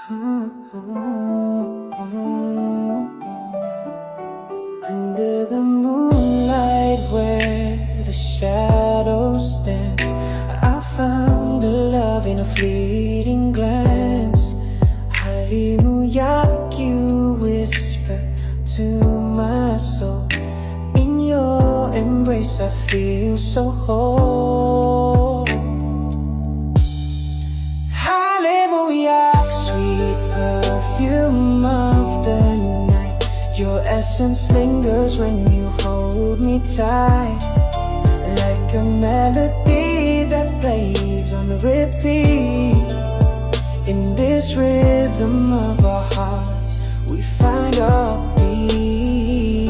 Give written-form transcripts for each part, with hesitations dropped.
Under the moonlight where the shadows dance, I found a love in a fleeting glance. Hallelujah, you whisper to my soul. In your embrace I feel so whole. Hallelujah, sweet perfume of the night. Your essence lingers when you hold me tight, like a melody that plays on repeat. In this rhythm of our hearts, we find our beat.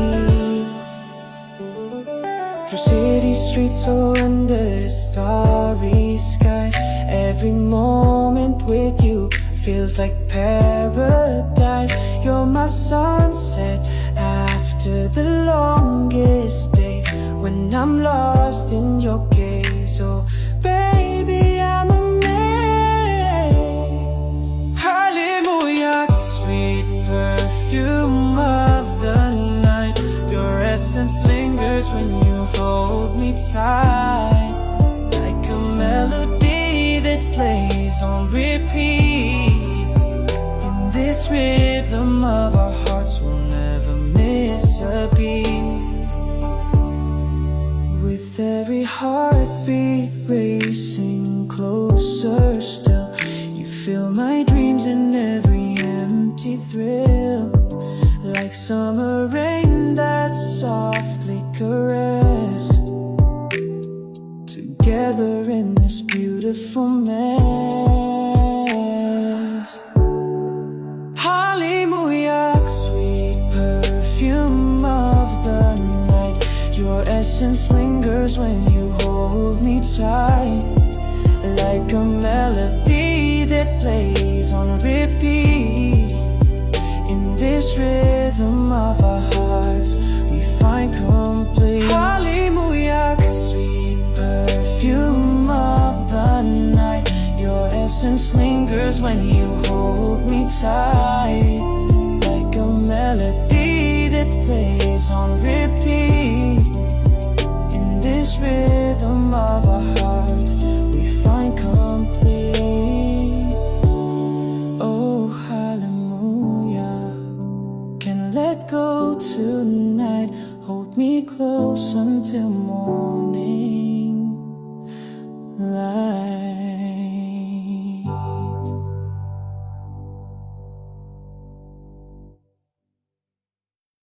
Through city streets or under starry skies, every moment with you feels like paradise. You're my sunset after the longest days, when I'm lost in your gaze. Oh baby, I'm amazed. Hallelujah, sweet perfume of the night. Your essence lingers when you hold me tight, like a melody that plays on repeat. In this rhythm of our hearts, we'll never miss a beat. With every heartbeat racing closer still, you fill my dreams in every empty thrill, like summer rain that softly caress. Together in this beautiful mess. Hallelujah, sweet perfume of the night. Your essence lingers when you hold me tight, like a melody that plays on repeat. In this rhythm of our hearts, we find complete. Hallelujah, sweet perfume of the night. Your essence lingers when you hold me tight, like a melody that plays on repeat. In this rhythm of our hearts,